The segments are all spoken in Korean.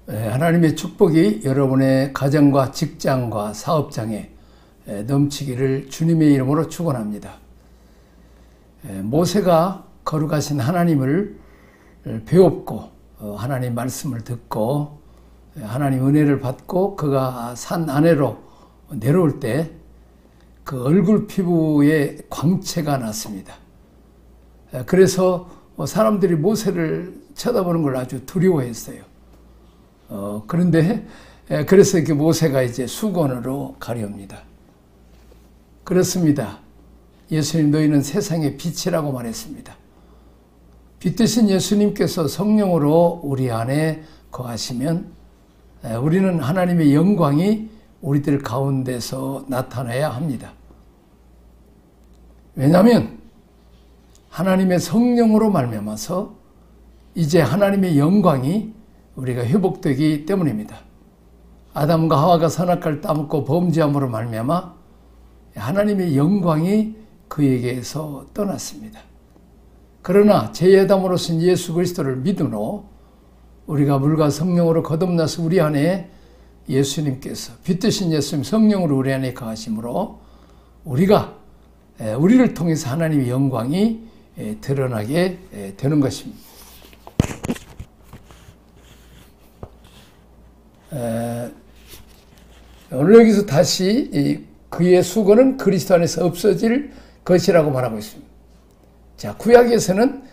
하나님의 축복이 여러분의 가정과 직장과 사업장에 넘치기를 주님의 이름으로 축원합니다. 모세가 거룩하신 하나님을 배웠고 하나님 말씀을 듣고 하나님 은혜를 받고 그가 산 아래로 내려올 때 그 얼굴 피부에 광채가 났습니다. 그래서 사람들이 모세를 쳐다보는 걸 아주 두려워했어요. 그런데 그래서 이렇게 모세가 이제 수건으로 가려옵니다. 그렇습니다. 예수님 너희는 세상의 빛이라고 말했습니다. 빛 대신 예수님께서 성령으로 우리 안에 거하시면 우리는 하나님의 영광이 우리들 가운데서 나타나야 합니다. 왜냐하면 하나님의 성령으로 말미암아서 이제 하나님의 영광이 우리가 회복되기 때문입니다. 아담과 하와가 선악과를 따먹고 범죄함으로 말미암아 하나님의 영광이 그에게서 떠났습니다. 그러나 제2아담으로서 예수 그리스도를 믿음으로 우리가 물과 성령으로 거듭나서 우리 안에 예수님께서 빛 대신 예수님 성령으로 우리 안에 거하심으로 우리를 통해서 하나님의 영광이 드러나게 되는 것입니다. 오늘 여기서 다시 그의 수고는 그리스도 안에서 없어질 것이라고 말하고 있습니다. 자, 구약에서는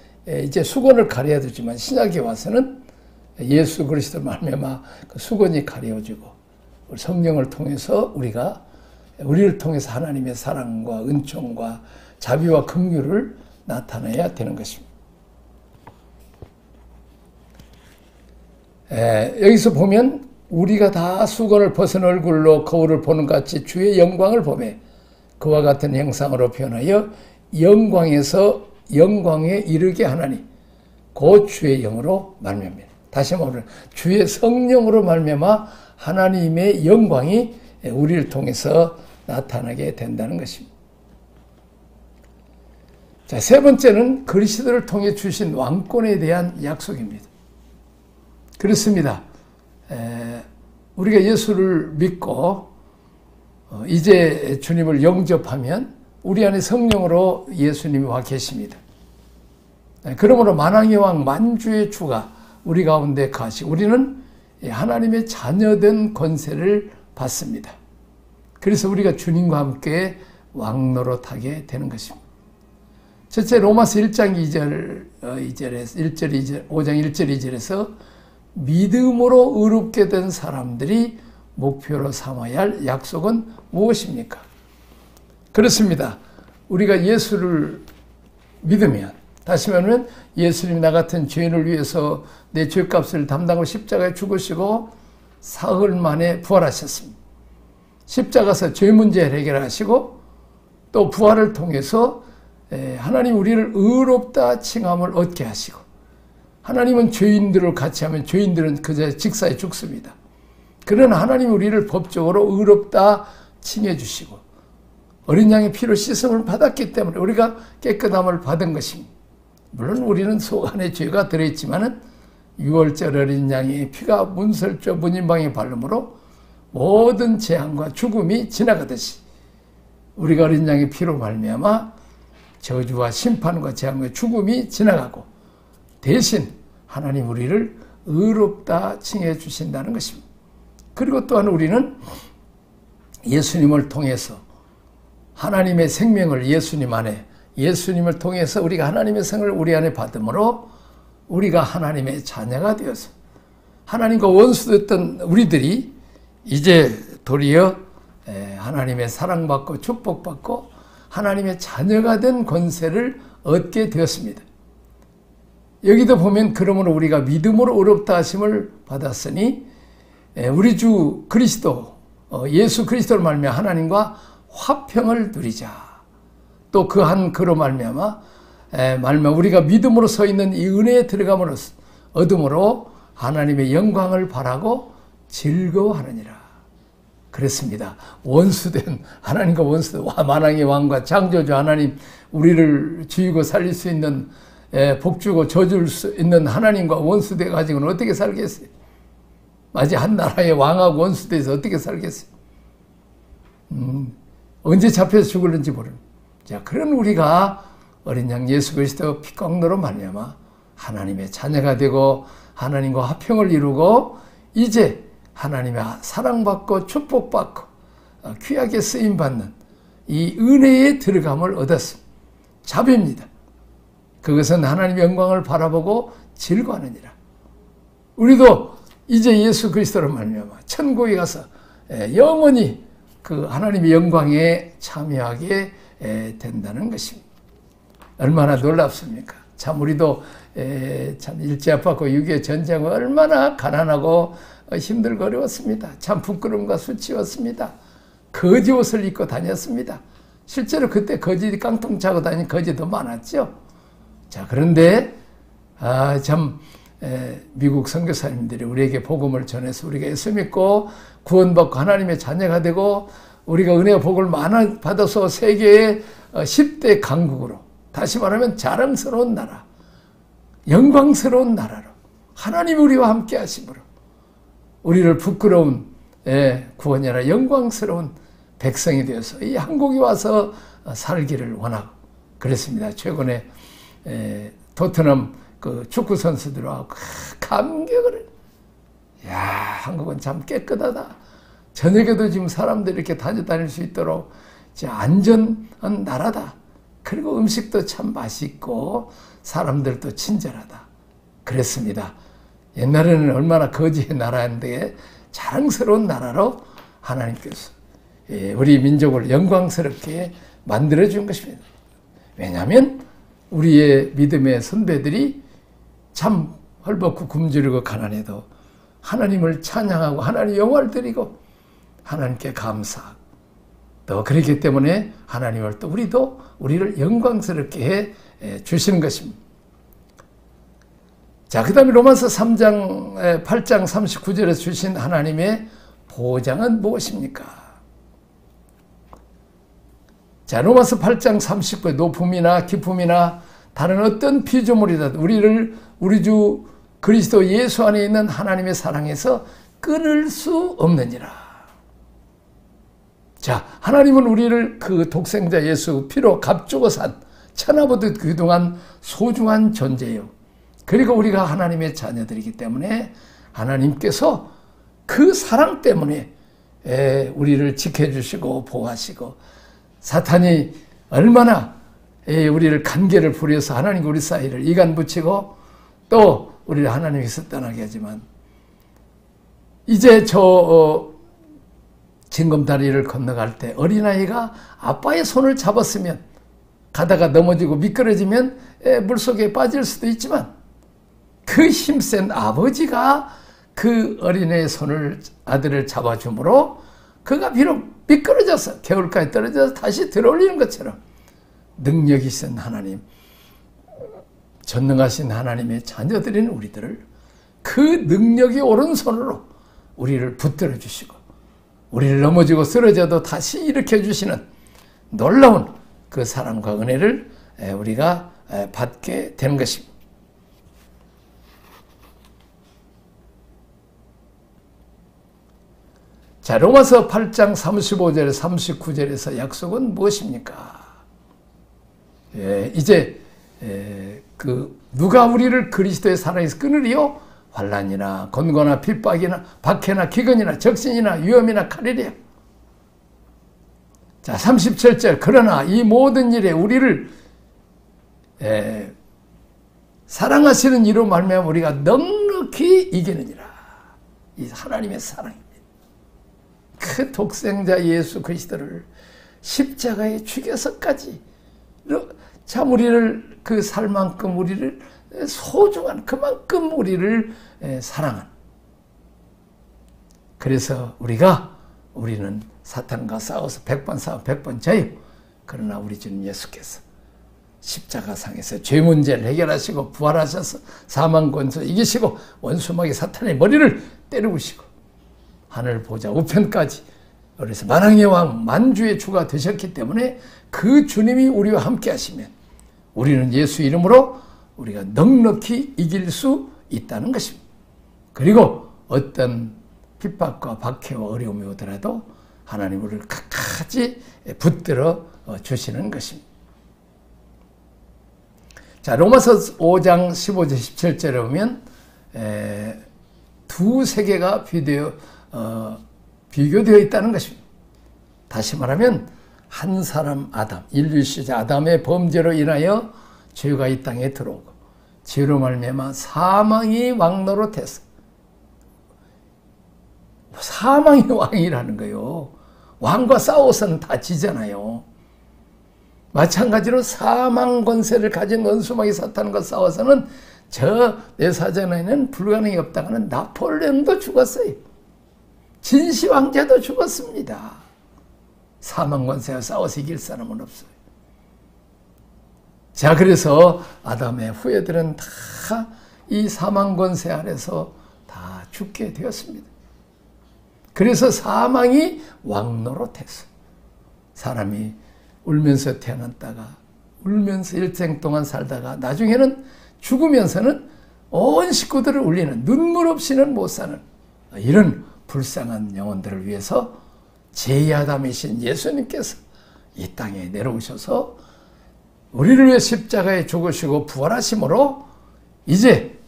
이제 수건을 가려야 되지만 신약에 와서는 예수 그리스도 말미암아 그 수건이 가려지고 성령을 통해서 우리를 통해서 하나님의 사랑과 은총과 자비와 긍휼을 나타내야 되는 것입니다. 여기서 보면 우리가 다 수건을 벗은 얼굴로 거울을 보는 같이 주의 영광을 보매 그와 같은 형상으로 변하여 영광에서 영광에 이르게 하나니 곧 주의 영으로 말미암아 다시 말하면 주의 성령으로 말미암아 하나님의 영광이 우리를 통해서 나타나게 된다는 것입니다. 자, 세 번째는 그리스도를 통해 주신 왕권에 대한 약속입니다. 그렇습니다. 우리가 예수를 믿고 이제 주님을 영접하면 우리 안에 성령으로 예수님이 와 계십니다. 그러므로 만왕의 왕 만주의 주가 우리 가운데 가시고 우리는 하나님의 자녀된 권세를 받습니다. 그래서 우리가 주님과 함께 왕노릇하게 되는 것입니다. 첫째 로마서 1장 5장 1절 2절에서 믿음으로 의롭게 된 사람들이 목표로 삼아야 할 약속은 무엇입니까? 그렇습니다. 우리가 예수를 믿으면 다시 말하면 예수님 나 같은 죄인을 위해서 내 죄값을 담당하고 십자가에 죽으시고 사흘 만에 부활하셨습니다. 십자가에서 죄 문제를 해결하시고 또 부활을 통해서 하나님 우리를 의롭다 칭함을 얻게 하시고 하나님은 죄인들을 같이 하면 죄인들은 그저 직사에 죽습니다. 그러나 하나님 우리를 법적으로 의롭다 칭해 주시고 어린 양의 피로 씻음을 받았기 때문에 우리가 깨끗함을 받은 것입니다. 물론 우리는 속 안에 죄가 들어있지만은 6월절 어린 양의 피가 문설주 문인방에 바르므로 모든 재앙과 죽음이 지나가듯이 우리가 어린 양의 피로 말미암아 저주와 심판과 재앙과 죽음이 지나가고 대신 하나님 우리를 의롭다 칭해 주신다는 것입니다. 그리고 또한 우리는 예수님을 통해서 하나님의 생명을 예수님 안에 예수님을 통해서 우리가 하나님의 생을 우리 안에 받음으로 우리가 하나님의 자녀가 되어서 하나님과 원수됐던 우리들이 이제 도리어 하나님의 사랑받고 축복받고 하나님의 자녀가 된 권세를 얻게 되었습니다. 여기도 보면 그러므로 우리가 믿음으로 의롭다 하심을 받았으니 우리 주 그리스도 예수 그리스도를 말미암아 하나님과 화평을 누리자. 또 그 한 그로 말미암아 우리가 믿음으로 서 있는 이 은혜에 들어감으로 얻음으로 하나님의 영광을 바라고 즐거워하느니라. 그랬습니다. 원수된 하나님과 원수된 만왕의 왕과 창조주 하나님 우리를 죽이고 살릴 수 있는 복주고 저줄 수 있는 하나님과 원수돼 가지고는 어떻게 살겠어요? 마치 한 나라의 왕하고 원수돼서 어떻게 살겠어요? 언제 잡혀서 죽을는지 모르는. 자, 그런 우리가 어린 양 예수 그리스도 피광로로 말미암아 하나님의 자녀가 되고 하나님과 화평을 이루고 이제 하나님의 사랑받고 축복받고 귀하게 쓰임받는 이 은혜에 들어감을 얻었습니다. 자비입니다. 그것은 하나님의 영광을 바라보고 즐거워하느니라. 우리도 이제 예수 그리스도로 말미암아 천국에 가서 영원히 그 하나님의 영광에 참여하게 된다는 것입니다. 얼마나 놀랍습니까? 참 우리도 참 일제압하고 6.25 전쟁은 얼마나 가난하고 힘들고 어려웠습니다. 참 부끄러움과 수치였습니다. 거지 옷을 입고 다녔습니다. 실제로 그때 거지 깡통 차고 다니는 거지도 많았죠. 자, 그런데 참 미국 선교사님들이 우리에게 복음을 전해서 우리가 예수 믿고 구원받고 하나님의 자녀가 되고 우리가 은혜와 복을 많이 받아서 세계의 10대 강국으로, 다시 말하면 자랑스러운 나라, 영광스러운 나라로 하나님이 우리와 함께 하심으로 우리를 부끄러운 구원이 아니라 영광스러운 백성이 되어서 이 한국에 와서 살기를 원하고 그랬습니다. 최근에 토트넘 그 축구 선수들하고 감격을, 야, 한국은 참 깨끗하다. 저녁에도 지금 사람들이 이렇게 다닐 수 있도록 안전한 나라다. 그리고 음식도 참 맛있고 사람들도 친절하다. 그랬습니다. 옛날에는 얼마나 거지의 나라인데 자랑스러운 나라로 하나님께서 우리 민족을 영광스럽게 만들어준 것입니다. 왜냐하면 우리의 믿음의 선배들이 참 헐벗고 굶주리고 가난해도 하나님을 찬양하고 하나님 영화를 드리고 하나님께 감사하고 또 그렇기 때문에 하나님을 또 우리를 영광스럽게 해 주시는 것입니다. 자, 그 다음에 로마서 8장 39절에 주신 하나님의 보장은 무엇입니까? 자, 로마서 8장 39에 높음이나 기쁨이나 다른 어떤 피조물이라도 우리 주 그리스도 예수 안에 있는 하나님의 사랑에서 끊을 수 없느니라. 자, 하나님은 우리를 그 독생자 예수 피로 값주고 산 천하보다 그동안 소중한 존재요. 그리고 우리가 하나님의 자녀들이기 때문에 하나님께서 그 사랑 때문에 우리를 지켜주시고 보호하시고 사탄이 얼마나 우리를 간계를 부려서 하나님과 우리 사이를 이간 붙이고 또 우리를 하나님께서 떠나게 하지만 이제 징검다리를 건너갈 때 어린아이가 아빠의 손을 잡았으면 가다가 넘어지고 미끄러지면 물속에 빠질 수도 있지만 그 힘센 아버지가 그 어린애의 아들을 잡아주므로 그가 비록 미끄러져서 개울가에 떨어져서 다시 들어올리는 것처럼 능력이 있는 하나님, 전능하신 하나님의 자녀들인 우리들을 그 능력이 오른손으로 우리를 붙들어 주시고 우리를 넘어지고 쓰러져도 다시 일으켜 주시는 놀라운 그 사랑과 은혜를 우리가 받게 되는 것입니다. 자, 로마서 8장 35절 39절에서 약속은 무엇입니까? 이제 누가 우리를 그리스도의 사랑에서 끊으리요? 환난이나 곤고나 핍박이나 박해나 기근이나 적신이나 위험이나 칼이랴. 자, 37절 그러나 이 모든 일에 우리를 사랑하시는 이로 말미암아 우리가 넉넉히 이기느니라. 이 하나님의 사랑입니다. 그 독생자 예수 그리스도를 십자가에 죽여서까지 참 우리를 그 살 만큼 우리를 소중한 그만큼 우리를 사랑한. 그래서 우리는 사탄과 싸워서 100번 싸워 100번 져요. 그러나 우리 주님 예수께서 십자가상에서 죄 문제를 해결하시고 부활하셔서 사망 권세 이기시고 원수마귀 사탄의 머리를 때려부시고 하늘 보좌 우편까지 그래서 만왕의 왕 만주의 주가 되셨기 때문에 그 주님이 우리와 함께 하시면 우리는 예수 이름으로 우리가 넉넉히 이길 수 있다는 것입니다. 그리고 어떤 핍박과 박해와 어려움이 오더라도 하나님 우리를 끝까지 붙들어 주시는 것입니다. 자, 로마서 5장 15절 17절에 보면 두 세계가 비교되어 있다는 것입니다. 다시 말하면 한 사람 아담, 인류 시자 아담의 범죄로 인하여 죄가 이 땅에 들어오고 죄로 말미암아 사망이 왕노릇해서, 사망이 왕이라는 거예요. 왕과 싸워서는 다 지잖아요. 마찬가지로 사망 권세를 가진 원수마귀 사탄과 싸워서는 저 내 사전에는 불가능이 없다가는 나폴레옹도 죽었어요. 진시 왕자도 죽었습니다. 사망 권세와 싸워서 이길 사람은 없어요. 자, 그래서 아담의 후예들은 다 이 사망 권세 아래서 다 죽게 되었습니다. 그래서 사망이 왕노릇해서 사람이 울면서 태어났다가 울면서 일생 동안 살다가 나중에는 죽으면서는 온 식구들을 울리는, 눈물 없이는 못 사는 이런 불쌍한 영혼들을 위해서 제2아담이신 예수님께서 이 땅에 내려오셔서 우리를 위해 십자가에 죽으시고 부활하심으로 이제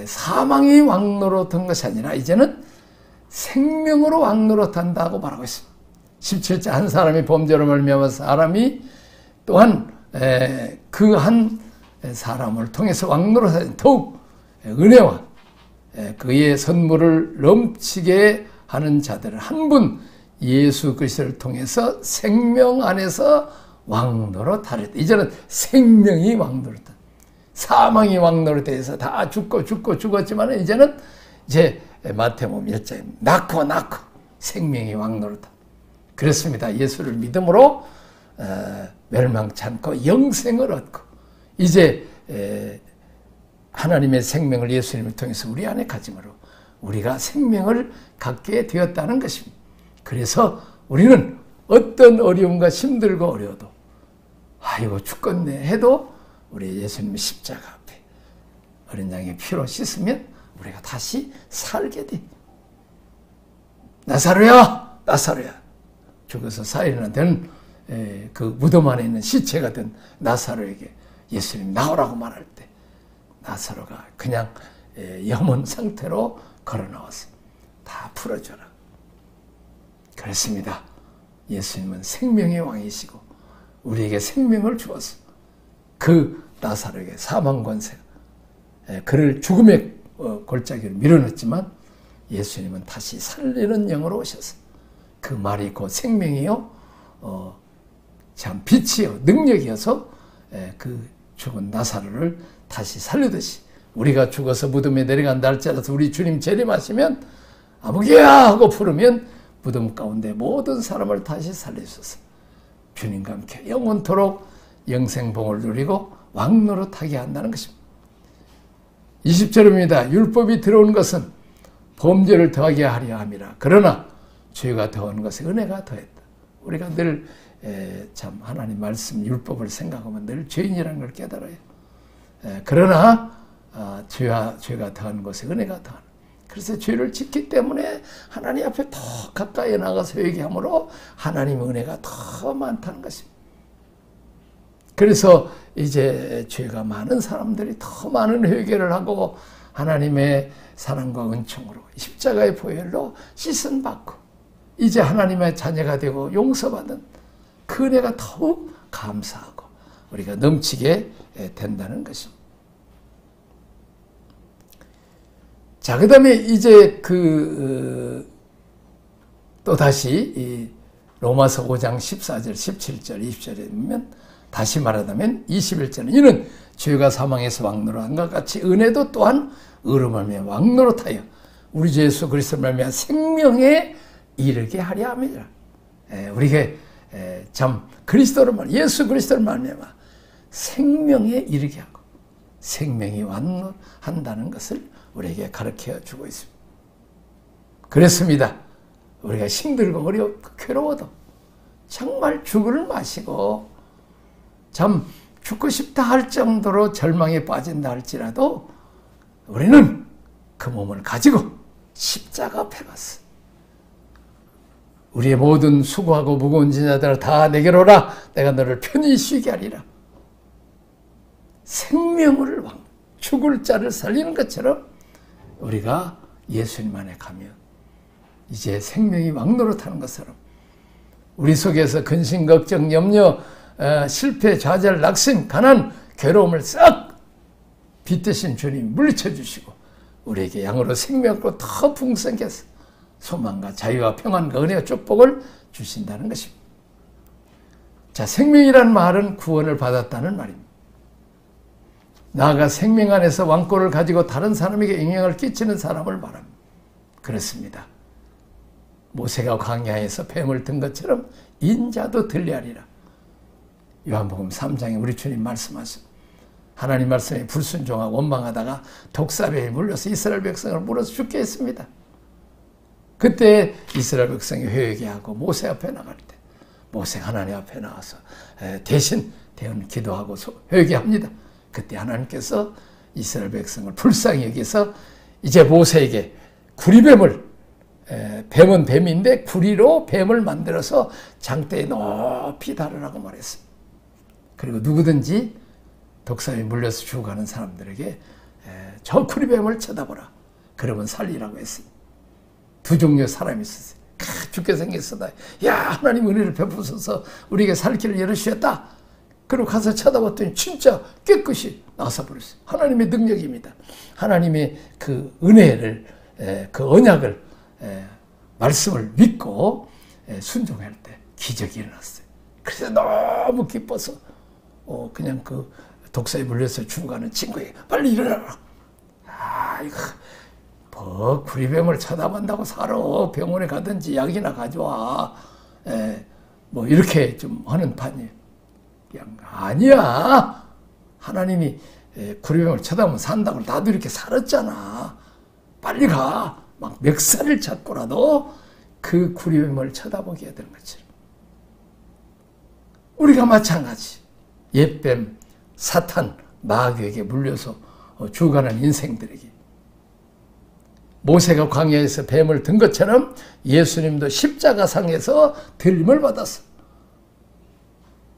사망이 왕노릇한 것이 아니라 이제는 생명으로 왕노릇한다고 말하고 있습니다. 17절 한 사람이 범죄로 말미암아 사람이 또한 그 한 사람을 통해서 왕노릇하는 더욱 은혜와 그의 선물을 넘치게 하는 자들을 한 분 예수 그리스도를 통해서 생명 안에서 왕노릇하리라. 이제는 생명이 왕노릇다. 사망이 왕노릇해서 다 죽었지만 이제는 이제 마태복음 1장에 낳고 생명이 왕노릇다. 그렇습니다. 예수를 믿음으로 멸망치 않고 영생을 얻고 이제 하나님의 생명을 예수님을 통해서 우리 안에 가짐으로 우리가 생명을 갖게 되었다는 것입니다. 그래서 우리는 어떤 어려움과 힘들고 어려워도 아이고 죽겠네 해도 우리 예수님의 십자가 앞에 어린 양의 피로 씻으면 우리가 다시 살게 돼. 나사로야 죽어서 사흘이나 된 그 무덤 안에 있는 시체가 된 나사로에게 예수님 나오라고 말할 때 나사로가 그냥 염원 상태로 걸어 나왔어요. 다 풀어줘라. 그렇습니다. 예수님은 생명의 왕이시고 우리에게 생명을 주어서 그 나사로에게 사망 권세, 그를 죽음의 골짜기로 밀어넣었지만 예수님은 다시 살리는 영으로 오셔서 그 말이 곧 생명이요, 참 빛이요, 능력이어서 그 죽은 나사로를 다시 살리듯이 우리가 죽어서 무덤에 내려간다 할지라도 우리 주님 재림하시면 아무개야 하고 부르면 무덤 가운데 모든 사람을 다시 살리소서. 주님과 함께 영원토록 영생봉을 누리고 왕노릇하게 한다는 것입니다. 20절입니다. 율법이 들어온 것은 범죄를 더하게 하려 함이라. 그러나 죄가 더한 것에 은혜가 더했다. 우리가 늘 참 하나님 말씀 율법을 생각하면 늘 죄인이라는 걸 깨달아요. 그러나 죄가 더한 것에 은혜가 더한. 그래서 죄를 짓기 때문에 하나님 앞에 더 가까이 나가서 회개함으로 하나님의 은혜가 더 많다는 것입니다. 그래서 이제 죄가 많은 사람들이 더 많은 회개를 하고 하나님의 사랑과 은총으로 십자가의 보혈로 씻은 받고 이제 하나님의 자녀가 되고 용서받은 그 은혜가 더욱 감사하고 우리가 넘치게 된다는 것입니다. 자, 그 다음에 이제 또 다시 이 로마서 5장 14절, 17절, 20절에 보면 다시 말하자면 21절은 이는 죄가 사망에서 왕노릇한 것 같이 은혜도 또한 의로 말미암아 왕노릇하여 우리 주 예수 그리스도 말미암아 생명에 이르게 하려 함이라. 우리가 참 그리스도를 예수 그리스도를 말미암아 생명에 이르게 하고 생명이 왕노릇한다는 것을 우리에게 가르쳐 주고 있습니다. 그렇습니다. 우리가 힘들고 어렵고 괴로워도 정말 죽을 마시고 참 죽고 싶다 할 정도로 절망에 빠진다 할지라도 우리는 그 몸을 가지고 십자가 앞에 갔어. 우리의 모든 수고하고 무거운 짐자들아 다 내게로 오라. 내가 너를 편히 쉬게 하리라. 생명을 죽을 자를 살리는 것처럼 우리가 예수님 안에 가면 이제 생명이 왕노릇하는 것처럼 우리 속에서 근심, 걱정, 염려, 실패, 좌절, 낙심, 가난, 괴로움을 싹 빗대신 주님 물리쳐 주시고 우리에게 양으로 생명으로 더 풍성하게 소망과 자유와 평안과 은혜와 축복을 주신다는 것입니다. 자, 생명이라는 말은 구원을 받았다는 말입니다. 나아가 생명 안에서 왕권을 가지고 다른 사람에게 영향을 끼치는 사람을 말합니다. 그렇습니다. 모세가 광야에서 뱀을 든 것처럼 인자도 들리하리라. 요한복음 3장에 우리 주님 말씀하십니다. 하나님 말씀에 불순종하고 원망하다가 독사뱀에 물려서 이스라엘 백성을 물어서 죽게 했습니다. 그때 이스라엘 백성이 회개하고 모세 앞에 나갈 때 모세가 하나님 앞에 나와서 대신 대언 기도하고 회개합니다. 그때 하나님께서 이스라엘 백성을 불쌍히 여기서 이제 모세에게 구리뱀을 뱀은 뱀인데 구리로 뱀을 만들어서 장대에 높이 다루라고 말했습니다. 그리고 누구든지 독사에 물려서 죽어가는 사람들에게 저 구리뱀을 쳐다보라. 그러면 살리라고 했습니다. 두 종류의 사람이 있었어요. 죽게 생겼으다. 야, 하나님 은혜를 베푸셔서 우리에게 살 길을 열어주셨다. 그리고 가서 쳐다봤더니 진짜 깨끗이 나서버렸어요. 하나님의 능력입니다. 하나님의 그 은혜를, 그 언약을, 말씀을 믿고 순종할 때 기적이 일어났어요. 그래서 너무 기뻐서 그냥 그 독사에 물려서 죽어가는 친구에게 빨리 일어나라. 아, 이거 뭐 구리뱀을 쳐다본다고 살아. 병원에 가든지 약이나 가져와. 뭐 이렇게 좀 하는 판이에요. 아니야. 하나님이 구리뱀을 쳐다보면 산다고 나도 이렇게 살았잖아. 빨리 가. 막 멱살을 잡고라도 그 구리뱀을 쳐다보게 해야 되는 것처럼 우리가 마찬가지 옛뱀, 사탄, 마귀에게 물려서 죽어가는 인생들에게 모세가 광야에서 뱀을 든 것처럼 예수님도 십자가상에서 들림을 받았어.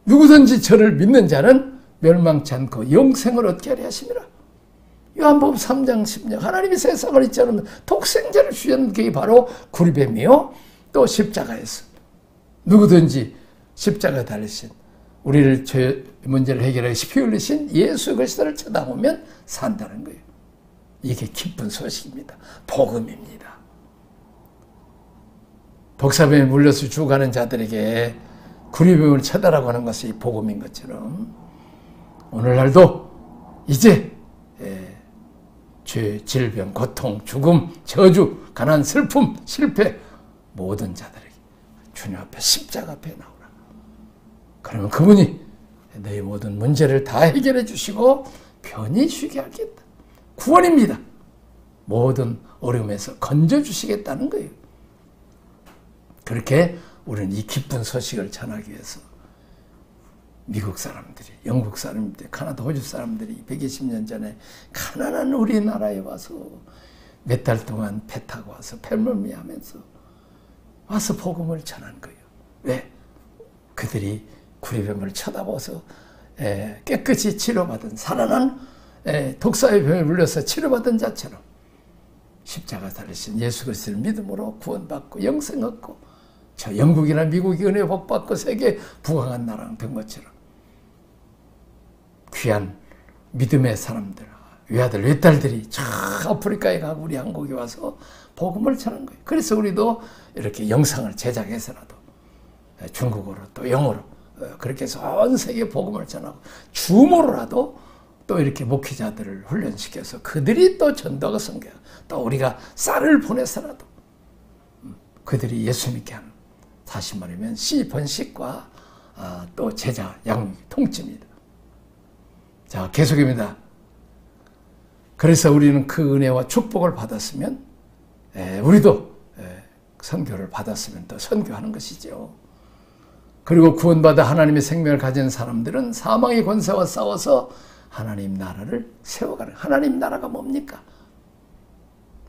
누구든지 저를 믿는 자는 멸망치 않고 영생을 얻게 하려 하심이라. 요한복음 3장 10절 하나님이 세상을 이처럼 독생자를 주셨는 게 바로 구리뱀이요 또 십자가였어. 누구든지 십자가에 달리신 우리를 죄 문제를 해결하기 피 흘리신 예수 그리스도를 쳐다보면 산다는 거예요. 이게 기쁜 소식입니다. 복음입니다. 독사뱀에 물려서 죽어가는 자들에게 구리뱀을 쳐다라고 하는 것이 복음인 것처럼 오늘날도 이제 죄, 질병, 고통, 죽음, 저주, 가난, 슬픔, 실패 모든 자들에게 주님 앞에 십자가 앞에 나오라. 그러면 그분이 너희 모든 문제를 다 해결해 주시고 편히 쉬게 하겠다. 구원입니다. 모든 어려움에서 건져주시겠다는 거예요. 그렇게 우리는 이 기쁜 소식을 전하기 위해서 미국 사람들이, 영국 사람들이, 카나다, 호주 사람들이 120년 전에 가난한 우리나라에 와서 몇 달 동안 배 타고 와서 뱃멀미하면서 와서 복음을 전한 거예요. 왜? 그들이 구리뱀을 쳐다봐서 깨끗이 치료받은 살아난 독사의 병에 물려서 치료받은 자처럼 십자가 달리신 예수 그리스도를 믿음으로 구원받고 영생 얻고 저 영국이나 미국이 은혜 복받고 세계 부강한 나라는 된 것처럼 귀한 믿음의 사람들, 외아들, 외딸들이 저 아프리카에 가고 우리 한국에 와서 복음을 전한 거예요. 그래서 우리도 이렇게 영상을 제작해서라도 중국어로 또 영어로 그렇게 해서 온 세계 복음을 전하고 줌으로라도 또 이렇게 목회자들을 훈련시켜서 그들이 또 전도가 선교하고 또 우리가 쌀을 보내서라도 그들이 예수 믿게 하는 다시 말하면 씨 번식과 또 제자 양육 통치입니다. 자, 계속입니다. 그래서 우리는 그 은혜와 축복을 받았으면 우리도 선교를 받았으면 또 선교하는 것이죠. 그리고 구원받아 하나님의 생명을 가진 사람들은 사망의 권세와 싸워서 하나님 나라를 세워가는. 하나님 나라가 뭡니까?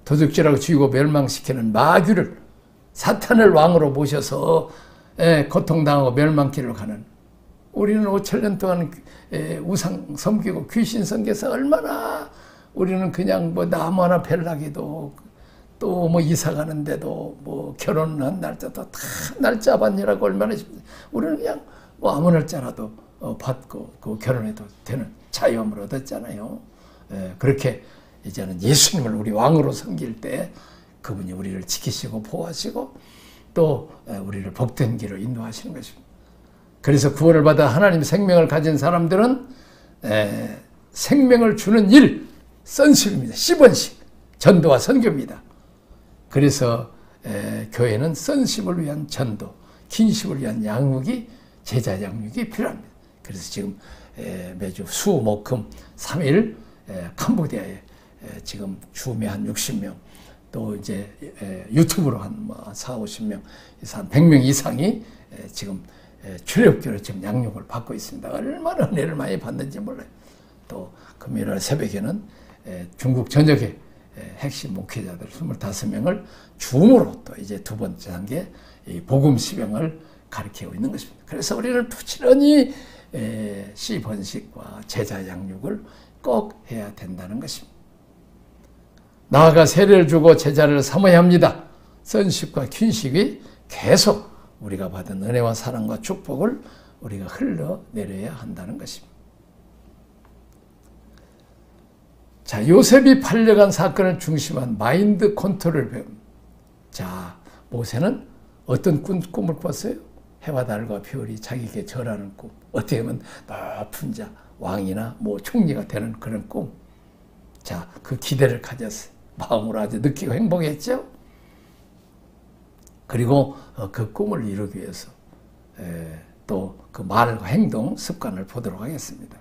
도둑질하고 죽이고 멸망시키는 마귀를 사탄을 왕으로 모셔서 고통당하고 멸망길로 가는, 우리는 5,000년 동안 우상 섬기고 귀신 섬겨서 얼마나 우리는 그냥 뭐 나무 하나 벨라기도 또 뭐 이사 가는데도 뭐 결혼한 날짜도 다 날짜 받느라고 얼마나 우리는 그냥 뭐 아무 날짜라도 받고 그 결혼해도 되는 자유함을 얻었잖아요. 그렇게 이제는 예수님을 우리 왕으로 섬길 때 그분이 우리를 지키시고 보호하시고 또 우리를 복된 길로 인도하시는 것입니다. 그래서 구원을 받아 하나님 생명을 가진 사람들은 생명을 주는 일, 선식입니다. 10원씩 전도와 선교입니다. 그래서 교회는 선식을 위한 전도, 긴식을 위한 양육이, 제자 양육이 필요합니다. 그래서 지금 매주 수, 목, 금 3일 캄보디아에 지금 주매 한 60명, 또 이제 유튜브로 한 4, 50명, 한 100명 이상이 지금 출애굽교로 지금 양육을 받고 있습니다. 얼마나 은혜를 많이 받는지 몰라요. 또 금요일 새벽에는 중국 전역의 핵심 목회자들 25명을 줌으로 또 이제 두 번째 단계 복음 시병을 가르치고 있는 것입니다. 그래서 우리는 부지런히 시번식과 제자 양육을 꼭 해야 된다는 것입니다. 나아가 세례를 주고 제자를 삼아야 합니다. 선식과 킨식이 계속 우리가 받은 은혜와 사랑과 축복을 우리가 흘러내려야 한다는 것입니다. 자, 요셉이 팔려간 사건을 중심한 마인드 컨트롤을 배웁니다. 자, 모세는 어떤 꿈을 꿨어요? 해와 달과 별이 자기에게 절하는 꿈. 어떻게 보면 높은 자, 왕이나 뭐 총리가 되는 그런 꿈. 자, 그 기대를 가졌어요. 마음으로 아주 느끼고 행복했죠? 그리고 그 꿈을 이루기 위해서 또 그 말과 행동, 습관을 보도록 하겠습니다.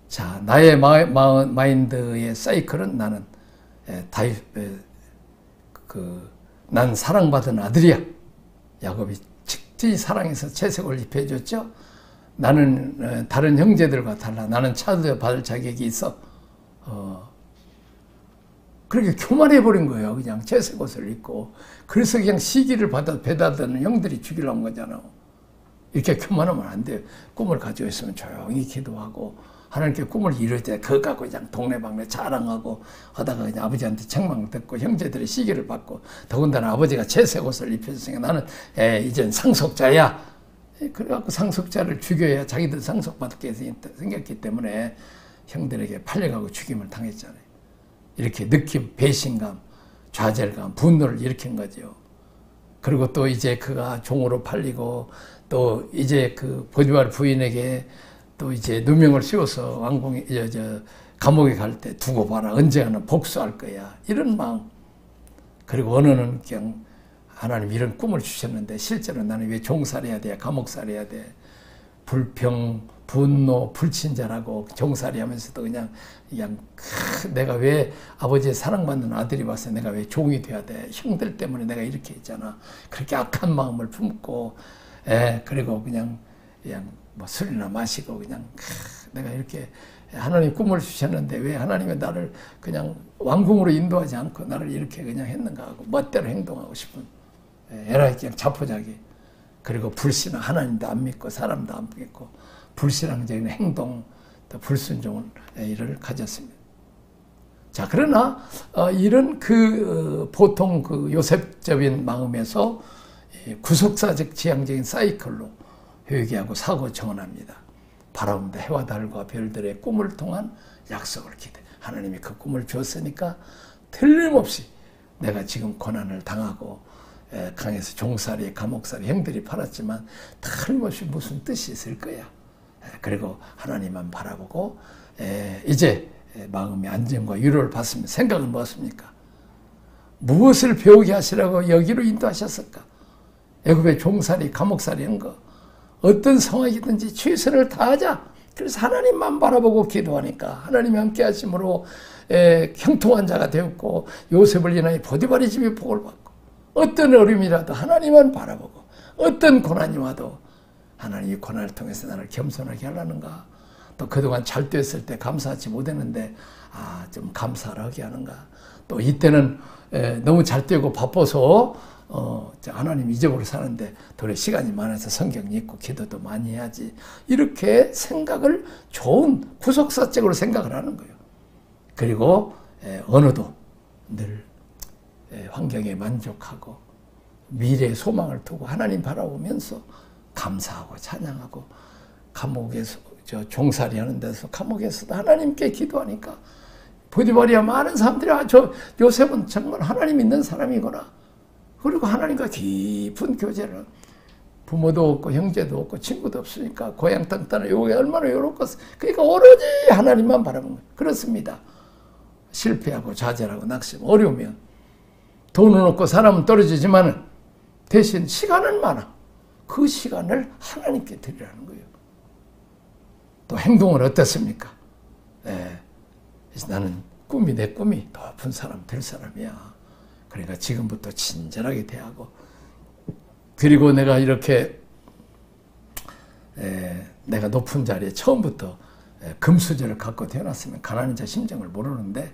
자, 나의 마인드의 사이클은 나는 난 사랑받은 아들이야. 야곱이 직접 사랑해서 채색을 입혀줬죠. 나는 다른 형제들과 달라. 나는 차도받을 자격이 있어. 그렇게 교만해버린 거예요. 그냥 채색 옷을 입고. 그래서 그냥 시기를 배다드는 형들이 죽이려는 거잖아. 이렇게 교만하면 안 돼요. 꿈을 가지고 있으면 조용히 기도하고 하나님께 꿈을 이룰 때 그거 갖고 그냥 동네방네 자랑하고 하다가 그냥 아버지한테 책망 듣고 형제들의 시기를 받고 더군다나 아버지가 채색 옷을 입혀줬으니까 나는 이젠 상속자야. 그래갖고 상속자를 죽여야 자기들 상속받게 생겼기 때문에 형들에게 팔려가고 죽임을 당했잖아요. 이렇게 느낌, 배신감, 좌절감, 분노를 일으킨 거죠. 그리고 또 이제 그가 종으로 팔리고 또 이제 그 보디발 부인에게 또 이제 누명을 씌워서 왕궁에 감옥에 갈 때 두고 봐라. 언젠가는 복수할 거야. 이런 마음. 그리고 어느는 그냥 하나님 이런 꿈을 주셨는데 실제로 나는 왜 종살해야 돼? 감옥살해야 돼? 불평, 분노, 불친절하고 종살이 하면서도 그냥 내가 왜 아버지의 사랑받는 아들이 와서 내가 왜 종이 돼야 돼? 형들 때문에 내가 이렇게 했잖아. 그렇게 악한 마음을 품고 그리고 그냥 뭐 술이나 마시고 그냥 내가 이렇게 하나님 꿈을 주셨는데 왜 하나님이 나를 그냥 왕궁으로 인도하지 않고 나를 이렇게 그냥 했는가 하고 멋대로 행동하고 싶은 에라이 그냥 자포자기. 그리고 불신앙, 하나님도 안 믿고 사람도 안 믿고 불신앙적인 행동, 또 불순종의 일을 가졌습니다. 자, 그러나 이런 보통 그 요셉적인 마음에서 구속사적 지향적인 사이클로 회개하고 사고 정언합니다. 바라옵니다. 해와 달과 별들의 꿈을 통한 약속을 기대. 하나님이 그 꿈을 주었으니까 틀림없이 내가 지금 고난을 당하고 강에서 종살이, 감옥살이 형들이 팔았지만 틀림없이 무슨 뜻이 있을 거야. 그리고 하나님만 바라보고 이제 마음의 안정과 위로를 받습니다. 생각은 무엇입니까? 무엇을 배우게 하시라고 여기로 인도하셨을까? 애굽의 종살이, 감옥살이 한 거. 어떤 상황이든지 최선을 다하자. 그래서 하나님만 바라보고 기도하니까 하나님이 함께 하심으로 형통한 자가 되었고 요셉을 인하여 보디발의 집에 복을 받고 어떤 어려움이라도 하나님만 바라보고 어떤 고난이 와도 하나님이 고난을 통해서 나를 겸손하게 하려는가. 또 그동안 잘 됐을 때 감사하지 못했는데 좀 감사를 하게 하는가. 또 이때는 너무 잘 되고 바빠서 하나님 잊어버려 사는데 도리어 시간이 많아서 성경 읽고 기도도 많이 해야지. 이렇게 생각을 좋은 구속사적으로 생각을 하는 거예요. 그리고 언어도 늘 환경에 만족하고 미래의 소망을 두고 하나님 바라보면서 감사하고 찬양하고 감옥에서 종살이 하는 데서 감옥에서도 하나님께 기도하니까 보디발이야 많은 사람들이 요셉은 정말 하나님 믿는 사람이구나. 그리고 하나님과 깊은 교제를 부모도 없고 형제도 없고 친구도 없으니까 고향 땅 떠나 요게 얼마나 외롭겠어. 그러니까 오로지 하나님만 바라보는 거예요. 그렇습니다. 실패하고 좌절하고 낙심 어려우면 돈은 없고 사람은 떨어지지만은 대신 시간은 많아. 그 시간을 하나님께 드리라는 거예요. 또 행동은 어떻습니까? 그래서 나는 내 꿈이 높은 사람 될 사람이야. 그러니까 지금부터 친절하게 대하고 그리고 내가 이렇게 내가 높은 자리에 처음부터 금수저를 갖고 태어났으면 가난한 자 심정을 모르는데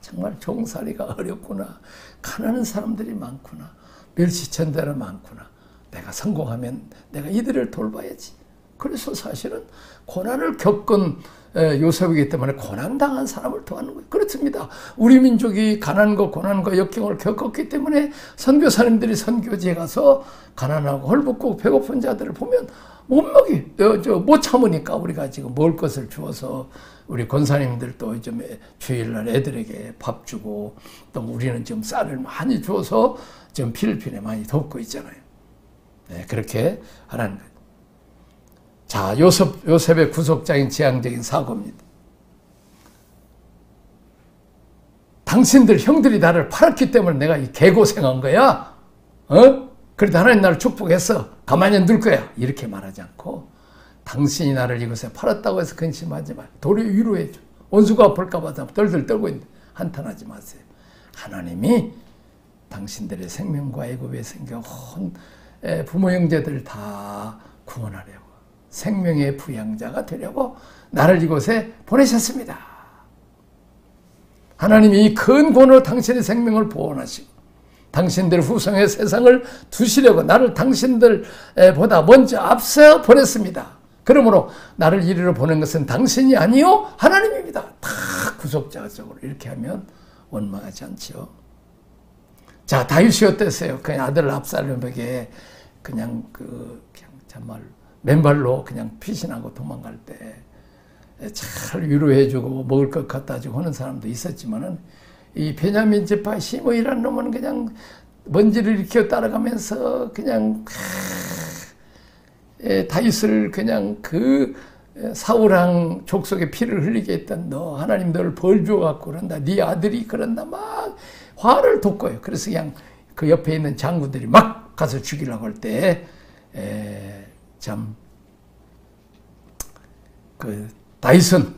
정말 종살이가 어렵구나. 가난한 사람들이 많구나. 멸시천대로 많구나. 내가 성공하면 내가 이들을 돌봐야지. 그래서 사실은 고난을 겪은 요셉이기 때문에 고난당한 사람을 도와는 거예요. 그렇습니다. 우리 민족이 가난과 고난과 역경을 겪었기 때문에 선교사님들이 선교지에 가서 가난하고 헐벗고 배고픈 자들을 보면 못 참으니까 우리가 지금 먹을 것을 주어서 우리 권사님들도 좀 주일날 애들에게 밥 주고 또 우리는 좀 쌀을 많이 주어서 지금 필리핀에 많이 돕고 있잖아요. 그렇게 하라는 거예요. 자, 요셉의 구속적인 지향적인 사고입니다. 당신들 형들이 나를 팔았기 때문에 내가 이 개고생한 거야. 그래도 하나님 나를 축복했어. 가만히 둘 거야. 이렇게 말하지 않고 당신이 나를 이곳에 팔았다고 해서 근심하지 마. 도리어 위로해 줘. 원수가 아플까 봐 덜덜 떨고 있는데 한탄하지 마세요. 하나님이 당신들의 생명과 애굽에 생겨 온 부모 형제들 다 구원하려고 생명의 부양자가 되려고 나를 이곳에 보내셨습니다. 하나님이 이 큰 권으로 당신의 생명을 보존하시고 당신들 후손의 세상을 두시려고 나를 당신들보다 먼저 앞서 보냈습니다. 그러므로 나를 이리로 보낸 것은 당신이 아니요 하나님입니다. 다 구속자적으로 이렇게 하면 원망하지 않지요. 자, 다윗이 어땠어요? 그냥 아들 압살롬에게 그냥 정말 맨발로 그냥 피신하고 도망갈 때 잘 위로해주고 먹을 것 갖다 주고 하는 사람도 있었지만은 이 베냐민 지파 시므이라는 놈은 그냥 먼지를 일으켜 따라가면서 그냥 다윗을 그냥 그 사울왕 족속의 피를 흘리게 했던 너 하나님 너를 벌 주어갖고 그런다. 네 아들이 그런다. 막 화를 돋고요. 그래서 그냥 그 옆에 있는 장군들이 막 가서 죽이려고 할 때 참 그 다윗은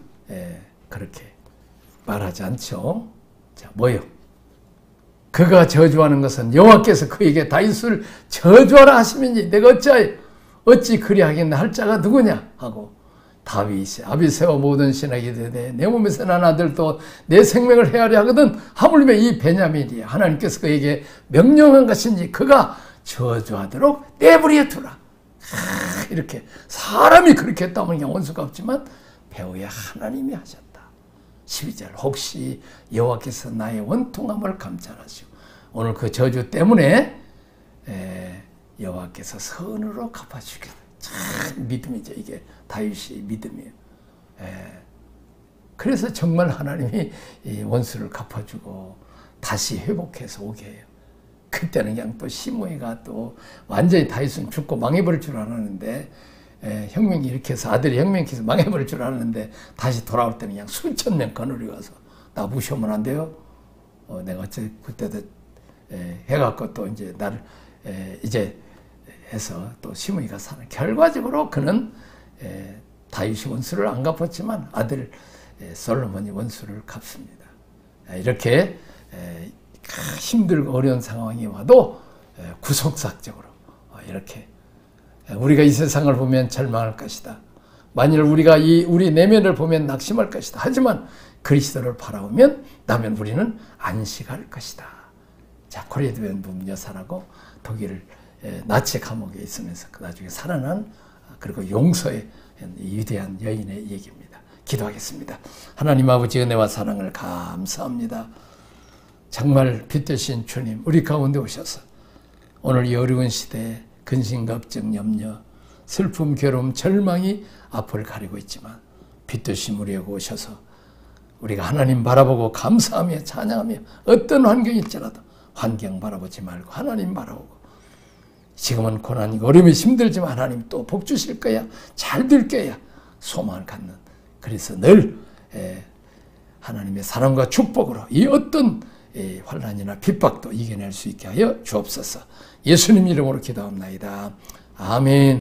그렇게 말하지 않죠. 자, 뭐요? 그가 저주하는 것은 여호와께서 그에게 다윗을 저주하라 하시면지 내가 어찌 그리하겠나 할 자가 누구냐 하고 다윗이 아비새와 모든 신하게 되되 내 몸에서 난 아들도 내 생명을 헤아려 하거든 하물며 이 베냐민이야 하나님께서 그에게 명령한 것인지 그가 저주하도록 내버려 두라. 이렇게 사람이 그렇게 했다면 그냥 원수가 없지만 배후에 하나님이 하셨다. 12절 혹시 여호와께서 나의 원통함을 감찰하시고 오늘 그 저주 때문에 여호와께서 선으로 갚아주겠다. 참 믿음이죠. 이게 다윗이 믿음이에요. 그래서 정말 하나님이 이 원수를 갚아주고 다시 회복해서 오게 해요. 그때는 그냥 또 시므이가 또 완전히 다윗은 죽고 망해버릴 줄 알았는데 혁명이 이렇게 해서 아들이 혁명해서 망해버릴 줄 알았는데 다시 돌아올 때는 그냥 수천 명 거느리 와서 나 무시하면 안 돼요. 내가 어째 그때도 해갖고 또 이제 나를 이제 해서 또 시므이가 사는 결과적으로 그는 다윗이 원수를 안 갚았지만 아들 솔로몬이 원수를 갚습니다. 이렇게 힘들고 어려운 상황이 와도 구속사적으로 이렇게 우리가 이 세상을 보면 절망할 것이다. 만일 우리가 우리 내면을 보면 낙심할 것이다. 하지만 그리스도를 바라보면 나면 우리는 안식할 것이다. 자, 고레드웬붐 여사라고 독일 나치 감옥에 있으면서 그 나중에 살아난 그리고 용서의 위대한 여인의 얘기입니다. 기도하겠습니다. 하나님 아버지 은혜와 사랑을 감사합니다. 정말 빛 되신 주님 우리 가운데 오셔서 오늘 이 어려운 시대에 근심, 걱정, 염려, 슬픔, 괴로움, 절망이 앞을 가리고 있지만 빛 되신 우리에게 오셔서 우리가 하나님 바라보고 감사하며 찬양하며 어떤 환경이 있더라도 환경 바라보지 말고 하나님 바라보고 지금은 고난이고 어려움이 힘들지만 하나님 또 복 주실 거야. 잘 될 거야. 소망을 갖는. 그래서 늘 하나님의 사랑과 축복으로 이 어떤 환난이나 핍박도 이겨낼 수 있게 하여 주옵소서. 예수님 이름으로 기도합나이다. 아멘.